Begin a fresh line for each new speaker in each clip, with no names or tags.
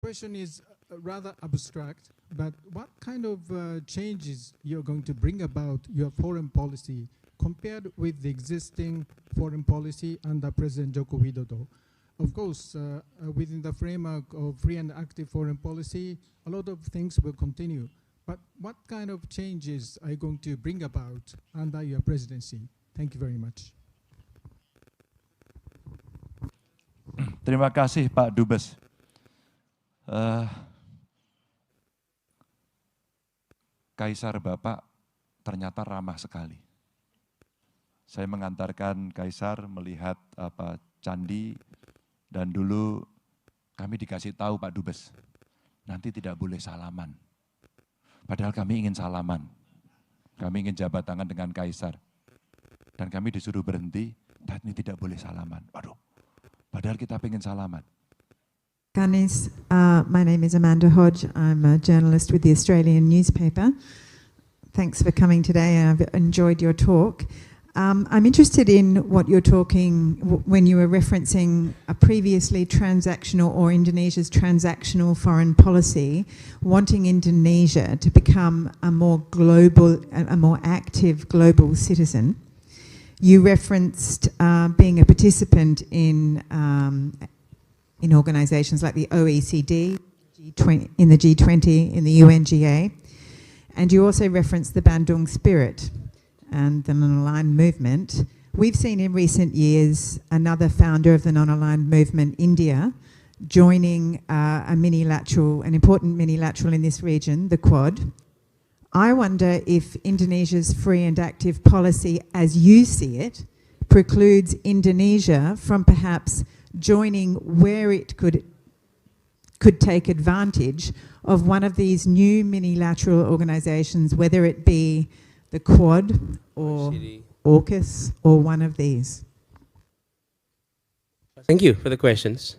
question is rather abstract, but what kind of changes you're going to bring about your foreign policy compared with the existing foreign policy under President Joko Widodo? Of course, within the framework of free and active foreign policy, a lot of things will continue. But what kind of changes are you going to bring about under your presidency? Thank you very much.
Terima kasih Pak Dubes. Kaisar Bapak ternyata ramah sekali. Saya mengantarkan Kaisar melihat candi, dan dulu kami dikasih tahu Pak Dubes, nanti tidak boleh salaman. Padahal kami ingin salaman, kami ingin jabat tangan dengan Kaisar. Dan kami disuruh berhenti, dan ini tidak boleh salaman. Waduh, padahal kita pengen salaman.
Ganesh, my name is Amanda Hodge. I'm a journalist with the Australian newspaper. Thanks for coming today. I've enjoyed your talk. I'm interested in what you're talking when you were referencing a previously transactional or Indonesia's transactional foreign policy, wanting Indonesia to become a more global, a more active global citizen. You referenced being a participant in organisations like the OECD, in the G20, in the UNGA, and you also referenced the Bandung spirit and the non-aligned movement. We've seen in recent years another founder of the non-aligned movement, India, joining an important minilateral in this region, the Quad. I wonder if Indonesia's free and active policy, as you see it, precludes Indonesia from perhaps joining where it could take advantage of one of these new minilateral organisations, whether it be the Quad or AUKUS or one of these.
Thank you for the questions.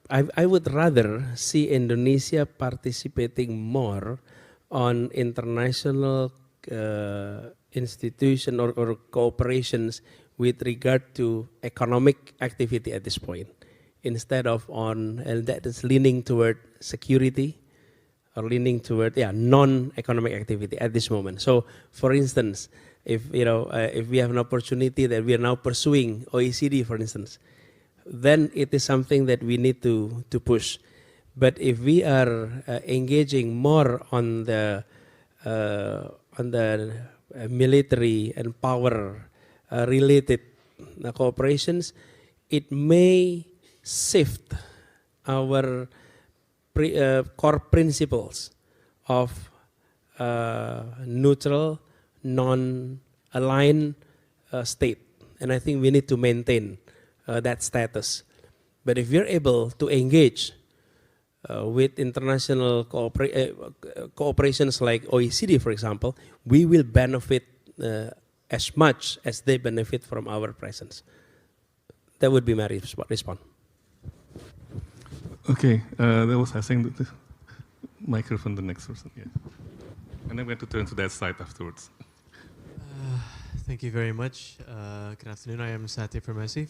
I would rather see Indonesia participating more on international institution or cooperations with regard to economic activity at this point, instead of and that is leaning toward security or leaning toward non-economic activity at this moment. So, for instance, if we have an opportunity that we are now pursuing OECD, for instance, then it is something that we need to push. But if we are engaging more on the military and power related cooperations, it may shift our core principles of neutral, non-aligned state. And I think we need to maintain that status. But if we're able to engage with international cooperations like OECD, for example, we will benefit as much as they benefit from our presence. That would be my response.
Okay, that was, I think, the microphone, the next person, yeah. And I'm going to turn to that side afterwards.
Thank you very much. Good afternoon, I am Satya Permesi,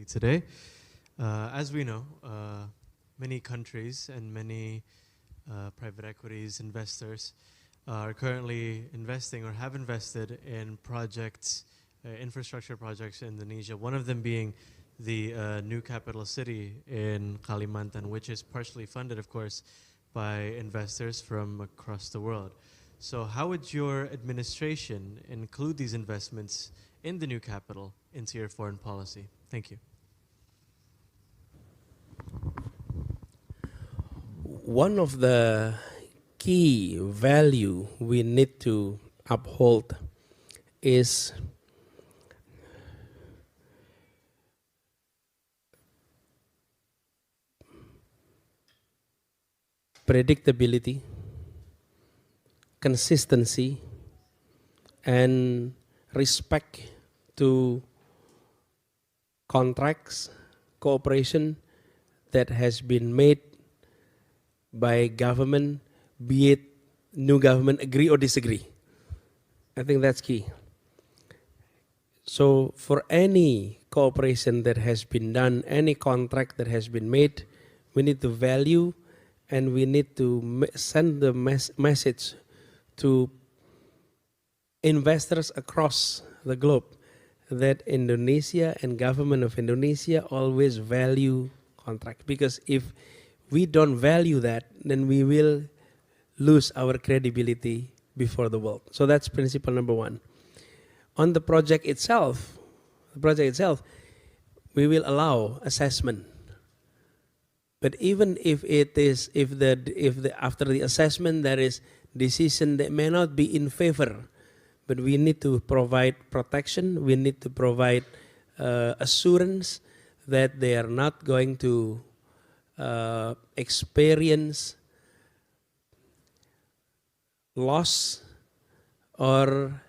today. As we know, many countries and many private equities investors are currently investing or have invested in projects, infrastructure projects in Indonesia, one of them being the new capital city in Kalimantan, which is partially funded, of course, by investors from across the world. So how would your administration include these investments in the new capital into your foreign policy? Thank you.
One of the key value we need to uphold is predictability, consistency, and respect to contracts, cooperation that has been made by government, be it new government agree or disagree. I think that's key. So for any cooperation that has been done, any contract that has been made, we need to value and we need to send the message to investors across the globe that Indonesia and government of Indonesia always value contract. Because if we don't value that, then we will lose our credibility before the world. So that's principle number one. On the project itself, we will allow assessment. But even if after the assessment there is decision that may not be in favor, but we need to provide protection, we need to provide assurance that they are not going to experience loss or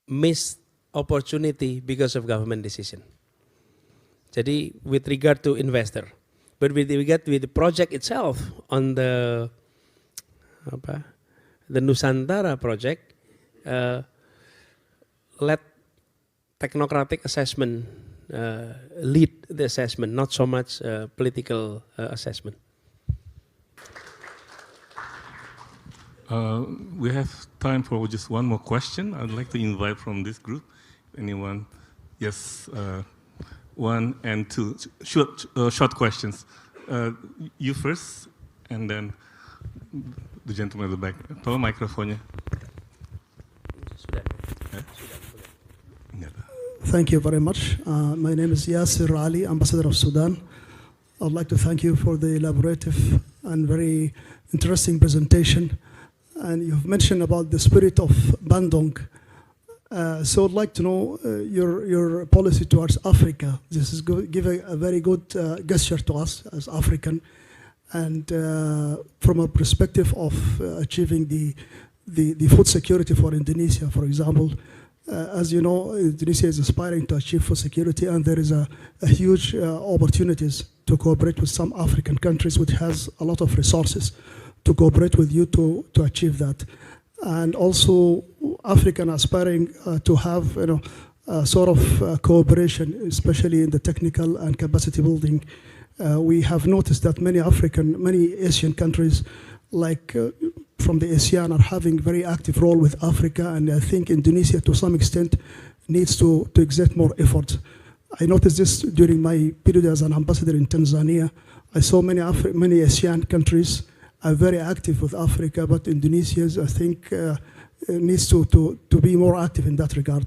missed opportunity because of government decision. Jadi with regard to investor, but with regard with the project itself on the Nusantara project, let technocratic assessment lead the assessment, not so much political assessment.
We have time for just one more question. I'd like to invite from this group, anyone? Yes, one and two short questions. You first, and then the gentleman at the back. Tolong mikrofonnya.
Thank you very much. My name is Yasir Ali, Ambassador of Sudan. I'd like to thank you for the elaborative and very interesting presentation. And you've mentioned about the spirit of Bandung. So I'd like to know your policy towards Africa. This is give a very good gesture to us as African. And from a perspective of achieving the food security for Indonesia, for example, as you know, Indonesia is aspiring to achieve food security, and there is a huge opportunities to cooperate with some African countries which has a lot of resources to cooperate with you to achieve that. And also African aspiring to have sort of cooperation, especially in the technical and capacity building. We have noticed that many Asian countries like from the ASEAN are having very active role with Africa, and I think Indonesia to some extent needs to exert more effort. I noticed this during my period as an ambassador in Tanzania. I saw many ASEAN countries are very active with Africa, but Indonesia, I think, needs to be more active in that regard.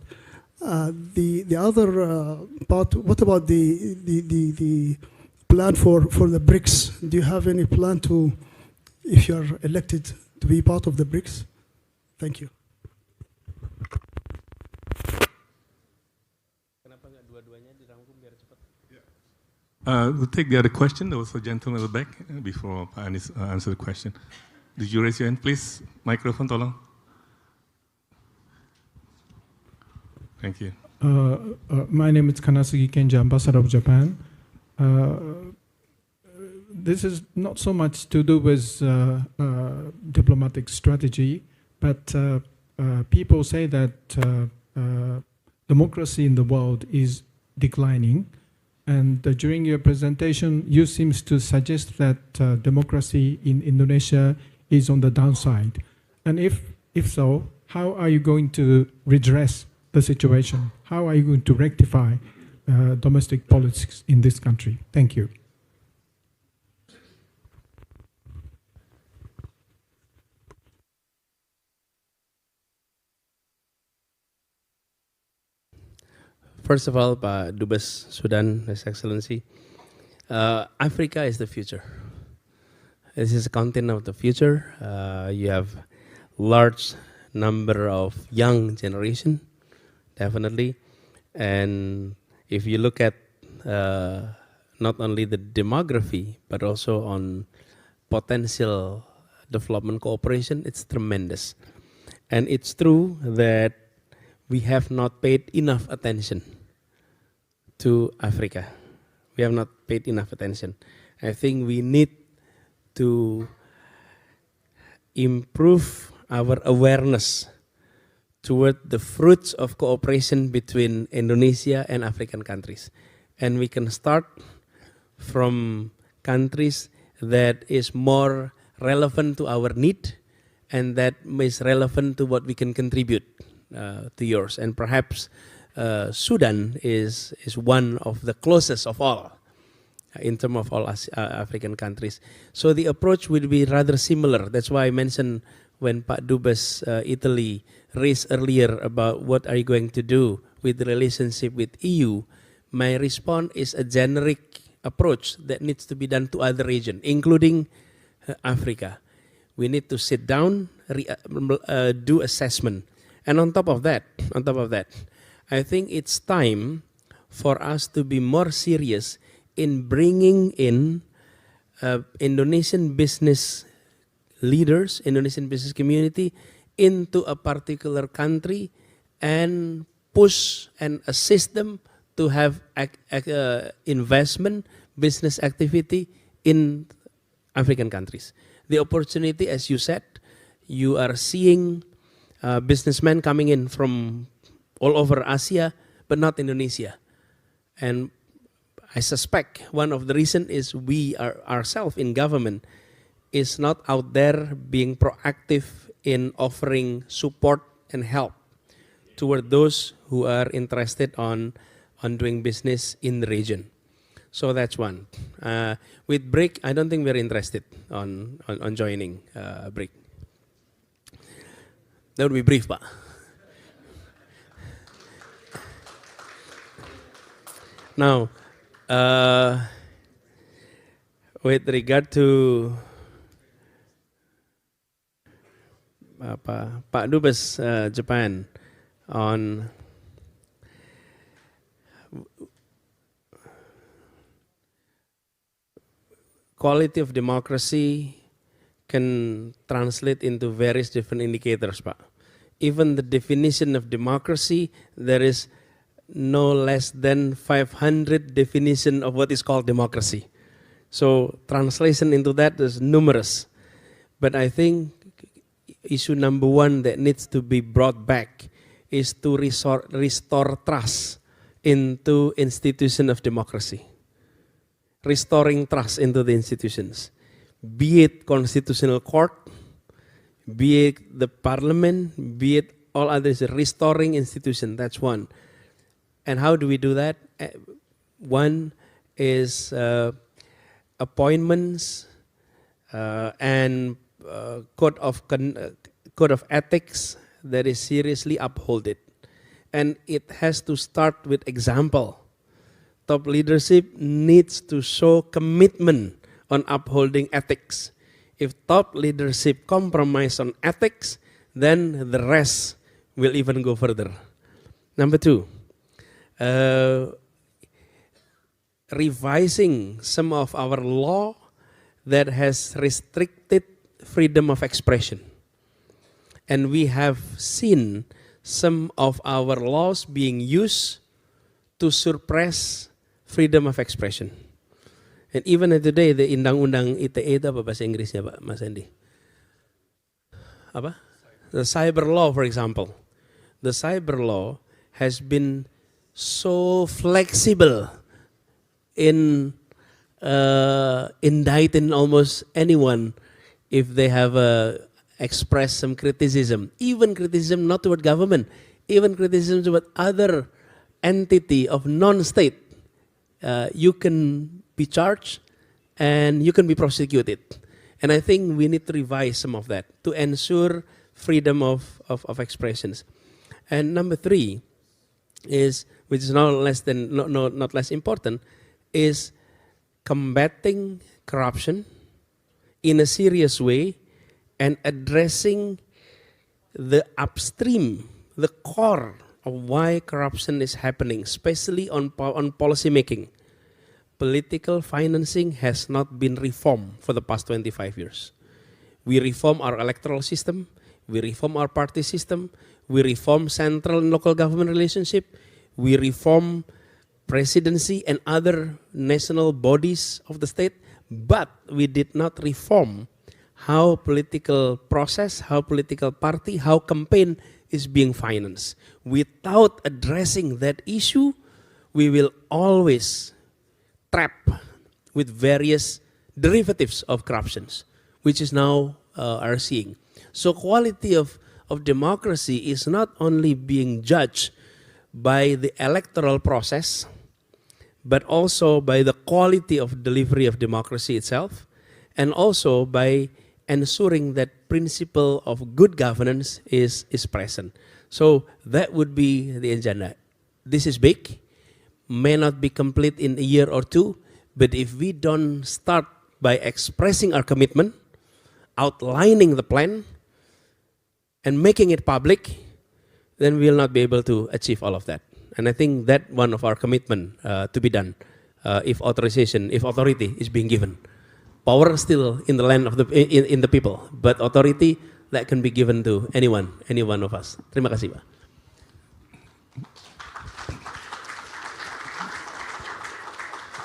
The other part, what about the plan for the BRICS? Do you have any plan to, if you are elected, to be part of the BRICS? Thank you.
We'll take the other question. There was a gentleman at the back before I answer the question. Did you raise your hand, please? Microphone, tolong. Thank you.
My name is Kanasugi Kenji, Ambassador of Japan. This is not so much to do with diplomatic strategy, but people say that democracy in the world is declining. And during your presentation, you seem to suggest that democracy in Indonesia is on the downside. And if so, how are you going to redress the situation? How are you going to rectify domestic politics in this country? Thank you.
First of all, Pak Dubes Sudan, His Excellency, Africa is the future. This is a continent of the future. You have large number of young generation, definitely. And if you look at not only the demography, but also on potential development cooperation, it's tremendous. And it's true that we have not paid enough attention to Africa. We have not paid enough attention. I think we need to improve our awareness toward the fruits of cooperation between Indonesia and African countries. And we can start from countries that is more relevant to our need and that is relevant to what we can contribute to yours. And perhaps Sudan is one of the closest of all in terms of all African countries. So the approach will be rather similar. That's why I mentioned when Pak Dubes Italy raised earlier about what are you going to do with the relationship with EU, my response is a generic approach that needs to be done to other regions, including Africa. We need to sit down, do assessment. And on top of that, I think it's time for us to be more serious in bringing in Indonesian business leaders, Indonesian business community into a particular country and push and assist them to have investment, business activity in African countries. The opportunity, as you said, you are seeing businessmen coming in from all over Asia, but not Indonesia. And I suspect one of the reasons is we are ourselves in government is not out there being proactive in offering support and help toward those who are interested on doing business in the region. So that's one. With BRIC, I don't think we're interested on joining BRIC. That would be brief, Pak. Now, with regard to Pak Dubes Japan on quality of democracy can translate into various different indicators, Pak. Even the definition of democracy, there is no less than 500 definition of what is called democracy. So translation into that is numerous. But I think issue number one that needs to be brought back is to restore trust into institution of democracy. Restoring trust into the institutions. Be it constitutional court, be it the parliament, be it all others, restoring institution, that's one. And how do we do that? One is appointments and code of ethics that is seriously upholded. And it has to start with example. Top leadership needs to show commitment on upholding ethics. If top leadership compromise on ethics, then the rest will even go further. Number two, revising some of our law that has restricted freedom of expression. And we have seen some of our laws being used to suppress freedom of expression. And even today, the Undang-Undang ITE itu apa bahasa Inggrisnya, Pak Mas Andy? Apa? The cyber law, for example. The cyber law has been so flexible in indicting almost anyone if they have expressed some criticism. Even criticism not toward government, even criticism toward other entity of non-state. You can be charged and you can be prosecuted. And I think we need to revise some of that to ensure freedom of expressions. And number three is, which is not less important, is combating corruption in a serious way and addressing the upstream, the core of why corruption is happening, especially on policy making. Political financing has not been reformed for the past 25 years. We reform our electoral system, we reform our party system, we reform central and local government relationship, we reform presidency and other national bodies of the state, but we did not reform how political process, how political party, how campaign is being financed. Without addressing that issue, we will always trap with various derivatives of corruptions, which is now are seeing. So quality of democracy is not only being judged by the electoral process, but also by the quality of delivery of democracy itself, and also by ensuring that principle of good governance is present. So that would be the agenda. This is big, may not be complete in a year or two, but if we don't start by expressing our commitment, outlining the plan, and making it public, then we will not be able to achieve all of that. And I think that one of our commitment to be done if authority is being given. Power still in the land of in the people, but authority that can be given to any one of us. Terima kasih, Pak.